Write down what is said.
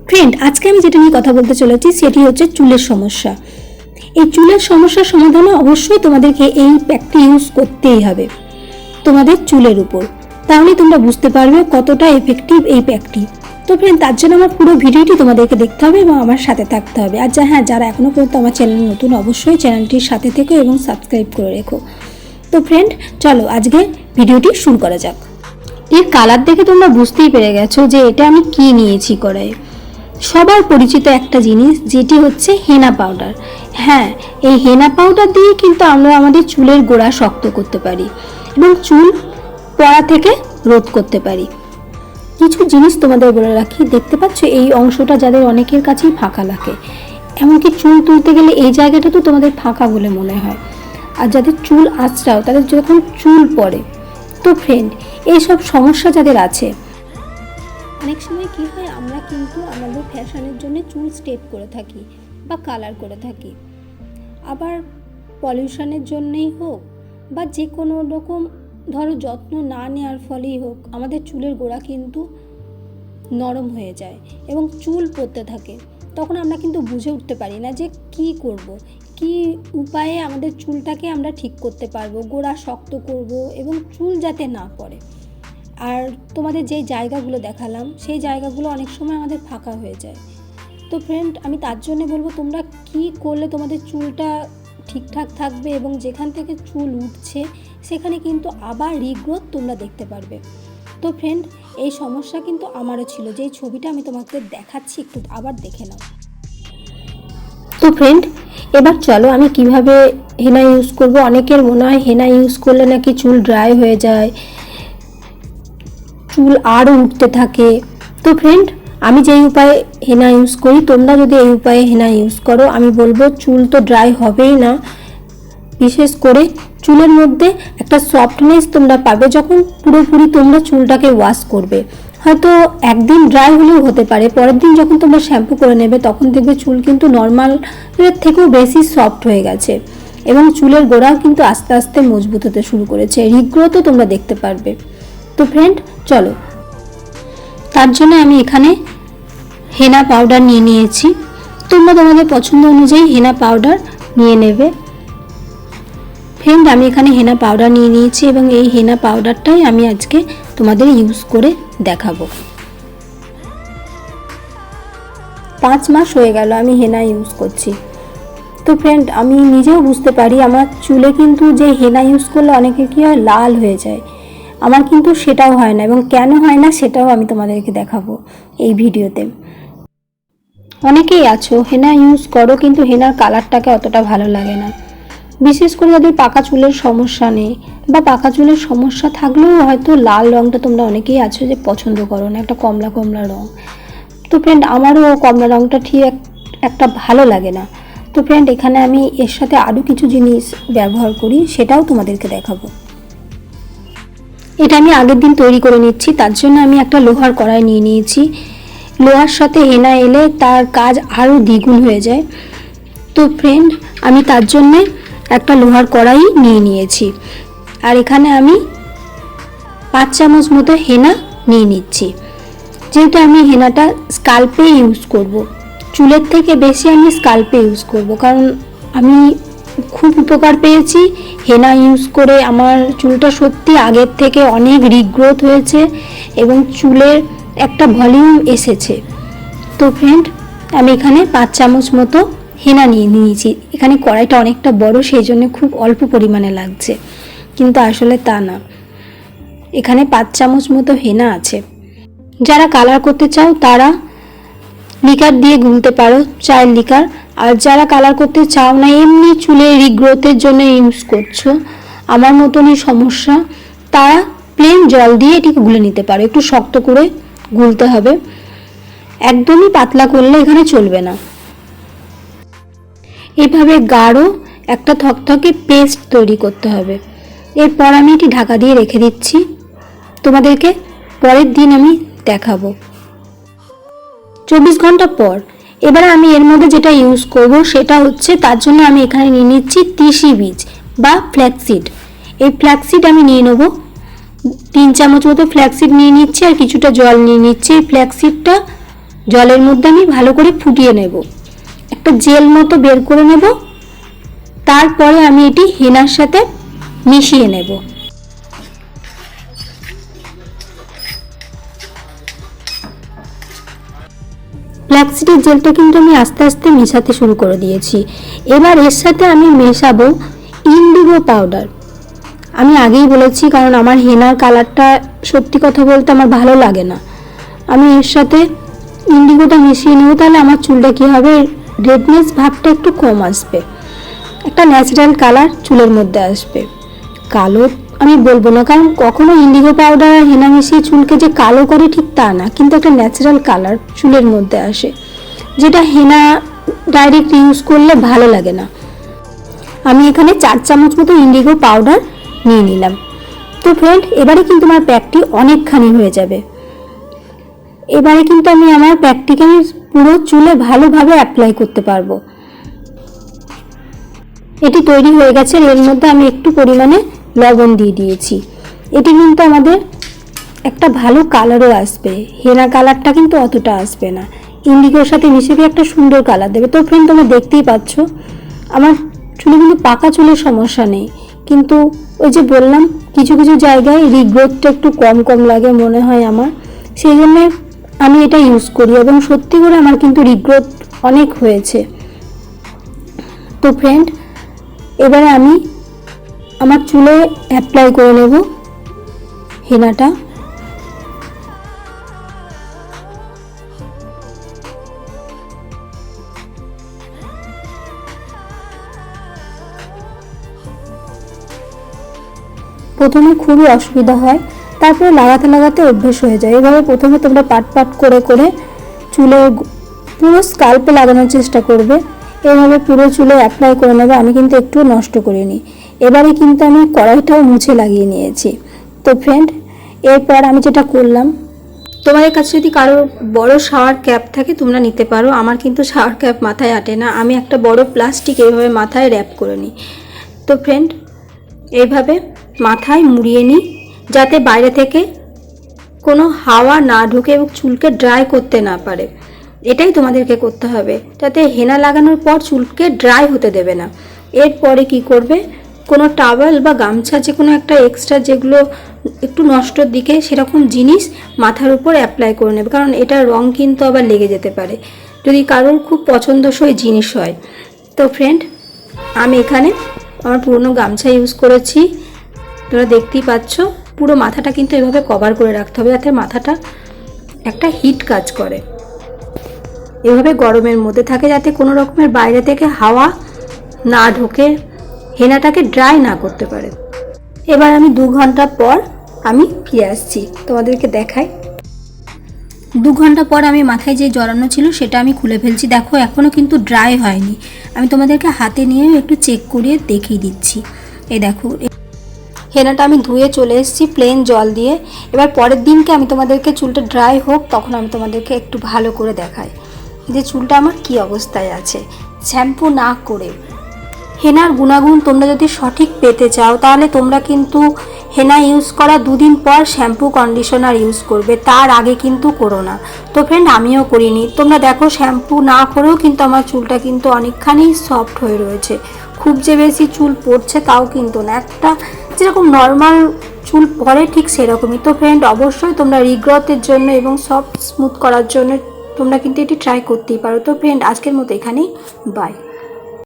Friend, আজকে আমি যেটা নিয়ে কথা বলতে চলেছি সেটি হচ্ছে চুলের সমস্যা। এই চুলের সমস্যার সমাধানে অবশ্যই তোমাদেরকে এই প্যাকটি ইউজ করতেই হবে তোমাদের চুলের উপর, তাহলে তোমরা বুঝতে পারবে কতটা এফেক্টিভ এই প্যাকটি। তো ফ্রেন্ড, তার জন্য আমার পুরো ভিডিওটি তোমাদেরকে দেখতে হবে এবং আমার সাথে থাকতে হবে। আর যারা এখনও পর্যন্ত আমার চ্যানেল নতুন, অবশ্যই চ্যানেলটির সাথে থেকো এবং সাবস্ক্রাইব করে রেখো। তো ফ্রেন্ড, চলো আজকে ভিডিওটি শুরু করা যাক। এর কালার দেখে তোমরা বুঝতেই পেরে গেছো যে এটা আমি কি নিয়েছি কড়াইয়ে। সবার পরিচিত একটা জিনিস, যেটি হচ্ছে হেনা পাউডার। হ্যাঁ, এই হেনা পাউডার দিয়ে কিন্তু আমরা আমাদের চুলের গোড়া শক্ত করতে পারি এবং চুল পড়া থেকে রোধ করতে পারি। কিছু জিনিস তোমাদের বলে রাখি, দেখতে পাচ্ছ এই অংশটা যাদের অনেকের কাছেই ফাঁকা লাগে, এমনকি চুল তুলতে গেলে এই জায়গাটা তো তোমাদের ফাঁকা বলে মনে হয়। আর যাদের চুল আঁচড়াও, তাদের যখন চুল পড়ে, তো ফ্রেন্ড, এইসব সমস্যা যাদের আছে, অনেক সময় কি হয়, আমরা কিন্তু আমাদের ফ্যাশনের জন্য চুল স্ট্রেট করে থাকি বা কালার করে থাকি, আবার পলিউশনের জন্যই হোক বা যে কোনো রকম ধরো যত্ন না নেওয়ার ফলেই হোক, আমাদের চুলের গোড়া কিন্তু নরম হয়ে যায় এবং চুল পড়তে থাকে। তখন আমরা কিন্তু বুঝে উঠতে পারি না যে কি করব, কি উপায়ে আমাদের চুলটাকে আমরা ঠিক করতে পারবো, গোড়া শক্ত করব এবং চুল যাতে না পড়ে। আর তোমাদের যে জায়গাগুলো দেখালাম, সেই জায়গাগুলো অনেক সময় আমাদের ফাঁকা হয়ে যায়। তো ফ্রেন্ড, আমি তার জন্য বলবো, তোমরা কি করলে তোমাদের চুলটা ঠিকঠাক থাকবে এবং যেখান থেকে চুল উঠছে সেখানে কিন্তু আবার রিগ্রোথ তোমরা দেখতে পারবে। তো ফ্রেন্ড, এই সমস্যা কিন্তু আমারও ছিল, যেই ছবিটা আমি তোমাকে দেখাচ্ছি, একটু আবার দেখে নাও। তো ফ্রেন্ড, এবার চলো আমি কিভাবে হেনা ইউজ করব। অনেকের মনে হয় হেনা ইউজ করলে নাকি চুল ড্রাই হয়ে যায়, চুল আরও উঠতে থাকে। তো ফ্রেন্ড, আমি যেই উপায়ে হেনা ইউজ করি, তোমরা যদি এই উপায়ে হেনা ইউজ করো, আমি বলবো চুল তো ড্রাই হবেই না, বিশেষ করে চুলের মধ্যে একটা সফটনেস তোমরা পাবে যখন পুরোপুরি তোমরা চুলটাকে ওয়াশ করবে। হয়তো একদিন ড্রাই হলেও হতে পারে, পরের দিন যখন তোমরা শ্যাম্পু করে নেবে তখন দেখবে চুল কিন্তু নর্মালের থেকেও বেশি সফট হয়ে গেছে এবং চুলের গোড়াও কিন্তু আস্তে আস্তে মজবুত হতে শুরু করেছে, রিগ্রোথও তোমরা দেখতে পারবে। তো ফ্রেন্ড, চলো, তার জন্য আমি এখানে হেনা পাউডার নিয়ে নিয়েছি। তোমরা তোমাদের পছন্দ অনুযায়ী হেনা পাউডার নিয়ে নেবে। ফ্রেন্ড, আমি এখানে হেনা পাউডার নিয়ে নিয়েছি এবং এই হেনা পাউডারটাই আমি আজকে তোমাদের ইউজ করে দেখাবো। 5 মাস হয়ে গেল আমি হেনা ইউজ করছি। তো ফ্রেন্ড, আমি নিজেও বুঝতে পারি আমার চুলে কিন্তু যে হেনা ইউজ করলে অনেকে কি হয়, লাল হয়ে যায়। আমার কিন্তু সেটাও হয় না, এবং কেন হয় না সেটাও আমি তোমাদেরকে দেখাবো এই ভিডিওতে। অনেকেই আছো হেনা ইউজ করো কিন্তু হেনার কালারটাকে অতটা ভালো লাগে না, বিশেষ করে যাদের পাকা চুলের সমস্যা নেই বা পাকা চুলের সমস্যা থাকলেও হয়তো লাল রঙটা তোমরা অনেকেই আছো যে পছন্দ করো না, একটা কমলা কমলা রঙ। তো ফ্রেন্ড, আমারও কমলা রঙটা ঠিক একটা ভালো লাগে না। তো ফ্রেন্ড, এখানে আমি এর সাথে আরও কিছু জিনিস ব্যবহার করি, সেটাও তোমাদেরকে দেখাবো। এটা আমি আগের দিন তৈরি করে নিচ্ছি, তার জন্য আমি একটা লোহার কড়াই নিয়ে নিয়েছি। লোহার সাথে হেনা এলে তার কাজ আরও দ্বিগুণ হয়ে যায়। তো ফ্রেন্ড, আমি তার জন্যে একটা লোহার কড়াই নিয়ে নিয়েছি, আর এখানে আমি 5 চামচ মতো হেনা নিয়ে নিচ্ছি। যেহেতু আমি হেনাটা স্কাল্পে ইউজ করব, চুলের থেকে বেশি আমি স্কাল্পে ইউজ করব, কারণ আমি খুব উপকার পেয়েছি হেনা ইউজ করে। আমার চুলটা সত্যি আগের থেকে অনেক রিগ্রোথ হয়েছে এবং চুলের একটা ভলিউম এসেছে। তো ফ্রেন্ড, আমি এখানে 5 চামচ মতো হেনা নিয়ে নিয়েছি। এখানে কড়াইটা অনেকটা বড়, সেই জন্য খুব অল্প পরিমাণে লাগছে, কিন্তু আসলে তা না, এখানে 5 চামচ মতো হেনা আছে। যারা কালার করতে চাও তারা লিকার দিয়ে গুলতে পারো, চায়ের লিকার। আর যারা কালার করতে চাও না, এমনি চুলে রিগ্রোথের জন্য ইউজ করছো, আমার মতনই সমস্যা, তারা প্লেন জল দিয়ে এটিকে গুলে নিতে পারো। একটু শক্ত করে গুলতে হবে, একদমই পাতলা করলে এখানে চলবে না। এইভাবে গাঢ় একটা থকথকে পেস্ট তৈরি করতে হবে। এরপর আমি এটি ঢাকা দিয়ে রেখে দিচ্ছি, তোমাদেরকে পরের দিন আমি দেখাবো 24 ঘন্টা পর। এবারে আমি এর মধ্যে যেটা ইউজ করব সেটা হচ্ছে, তার জন্য আমি এখানে নিয়ে নিচ্ছি তিসি বীজ বা ফ্ল্যাক্সিড। এই ফ্ল্যাক্সিড আমি নিয়ে নেব 3 চামচ মতো ফ্ল্যাক্সিড নিয়ে নিচ্ছি, আর কিছুটা জল নিয়ে নিচ্ছি। এই ফ্ল্যাক্সিডটা জলের মধ্যে আমি ভালো করে ফুটিয়ে নেব, একটা জেল মতো বের করে নেব। তারপরে আমি এটি হেনার সাথে মিশিয়ে নেব। ফ্ল্যাক্সিডের জেলটা কিন্তু আমি আস্তে আস্তে মেশাতে শুরু করে দিয়েছি। এবার এর সাথে আমি মেশাবো ইন্ডিগো পাউডার। আমি আগেই বলেছি, কারণ আমার হেনার কালারটা সত্যি কথা বলতে আমার ভালো লাগে না। আমি এর সাথে ইন্ডিগোটা মিশিয়ে নেব, তাহলে আমার চুলটা কী হবে, রেডনেস ভাবটা একটু কম আসবে, একটা ন্যাচারাল কালার চুলের মধ্যে আসবে। কালো আমি বলবো না, কারণ কখনো ইন্ডিগো পাউডার আর হেনা মিশিয়ে চুলকে যে কালো করে ঠিক তা না, কিন্তু একটা ন্যাচারাল কালার চুলের মধ্যে আসে, যেটা হেনা ডাইরেক্ট ইউজ করলে ভালো লাগে না। আমি এখানে 4 চামচ মতো ইন্ডিগো পাউডার নিয়ে নিলাম। তো ফ্রেন্ড, এবারে কিন্তু আমার প্যাকটি অনেকখানি হয়ে যাবে। এবারে কিন্তু আমি আমার প্যাকটিকে পুরো চুলে ভালোভাবে অ্যাপ্লাই করতে পারবো। এটি তৈরি হয়ে গেছে। এর মধ্যে আমি একটু পরিমাণে লবণ দিয়ে দিয়েছি। এটি কিন্তু আমাদের একটা ভালো কালারও আসবে, হেনা কালারটা কিন্তু অতটা আসবে না, ইন্ডিগোর সাথে মিশে গিয়ে একটা সুন্দর কালার দেবে। তো ফ্রেন্ড, তোমরা দেখতেই পাচ্ছ আমার চুলে কিন্তু পাকা চুলের সমস্যা নেই, কিন্তু ওই যে বললাম কিছু কিছু জায়গায় রিগ্রোথটা একটু কম কম লাগে মনে হয় আমার, সেই জন্যে আমি এটা ইউজ করি এবং সত্যি করে আমার কিন্তু রিগ্রোথ অনেক হয়েছে। তো ফ্রেন্ড, এবারে আমি আমার চুলে অ্যাপ্লাই করে নেব হেনাটা। প্রথমে খুবই অসুবিধা হয়, তারপরে লাগাতে লাগাতে অভ্যেস হয়ে যায়। এভাবে প্রথমে তোমরা পাট পাট করে করে চুলে পুরো স্কাল্পে লাগানোর চেষ্টা করবে, এভাবে পুরো চুলে অ্যাপ্লাই করে নেবে। আমি কিন্তু একটুও নষ্ট করিনি। এবারে কিন্তু আমি কড়াইটাও মুছে লাগিয়ে নিয়েছি। তো ফ্রেন্ড, এরপর আমি যেটা করলাম, তোমাদের কাছে যদি কারো বড় শাওয়ার ক্যাপ থাকে তোমরা নিতে পারো। আমার কিন্তু শাওয়ার ক্যাপ মাথায় আটে না, আমি একটা বড় প্লাস্টিক এইভাবে মাথায় র্যাপ করে নিই। তো ফ্রেন্ড, এইভাবে মাথায় মুড়িয়ে নিই, যাতে বাইরে থেকে কোনো হাওয়া না ঢোকে এবং চুলকে ড্রাই করতে না পারে। এটাই তোমাদেরকে করতে হবে, যাতে হেনা লাগানোর পর চুলকে ড্রাই হতে দেবে না। এরপরে কি করবে, কোনো টাওয়েল বা গামছা, যে কোনো একটা এক্সট্রা যেগুলো একটু নষ্টর দিকে সেরকম জিনিস মাথার উপর অ্যাপ্লাই করে নেবে, কারণ এটার রং কিন্তু আবার লেগে যেতে পারে যদি কারোর খুব পছন্দসই জিনিস হয়। তো ফ্রেন্ড, আমি এখানে আমার পুরনো গামছা ইউজ করেছি, তোমরা দেখতেই পাচ্ছ। পুরো মাথাটা কিন্তু এভাবে কভার করে রাখতে হবে, যাতে মাথাটা একটা হিট কাজ করে, এভাবে গরমের মধ্যে থাকে, যাতে কোনো রকমের বাইরে থেকে হাওয়া না ঢোকে, হেনাটাকে ড্রাই না করতে পারে। এবার আমি 2 ঘন্টা পর আমি ফিরে আসছি, তোমাদেরকে দেখাই। 2 ঘন্টা পর আমি মাথায় যে জড়ানো ছিল সেটা আমি খুলে ফেলছি। দেখো, এখনও কিন্তু ড্রাই হয়নি। আমি তোমাদেরকে হাতে নিয়ে একটু চেক করিয়ে দেখিয়ে দিচ্ছি। এই দেখো, হেনাটা আমি ধুয়ে চলে এসেছি প্লেন জল দিয়ে। এবার পরের দিনকে আমি তোমাদেরকে চুলটা ড্রাই হোক তখন আমি তোমাদেরকে একটু ভালো করে দেখাই যে চুলটা আমার কি অবস্থায় আছে। শ্যাম্পু না করে হেনার গুণাগুণ তোমরা যদি সঠিক পেতে চাও, তাহলে তোমরা কিন্তু হেনা ইউজ করা 2 দিন পর শ্যাম্পু কন্ডিশনার ইউজ করবে, তার আগে কিন্তু করো না। তো ফ্রেন্ড, আমিও করিনি। তোমরা দেখো, শ্যাম্পু না করেও কিন্তু আমার চুলটা কিন্তু অনেকখানি সফট হয়ে রয়েছে, খুব যে বেশি চুল পড়ছে তাও কিন্তু না, একটা যেরকম নর্মাল চুল পড়ে ঠিক সেরকমই। তো ফ্রেন্ড, অবশ্যই তোমরা রিগ্রোথের জন্য এবং সফট স্মুথ করার জন্য তোমরা কিন্তু এটি ট্রাই করতেই পারো। তো ফ্রেন্ড, আজকের মতো এখানেই, বাই।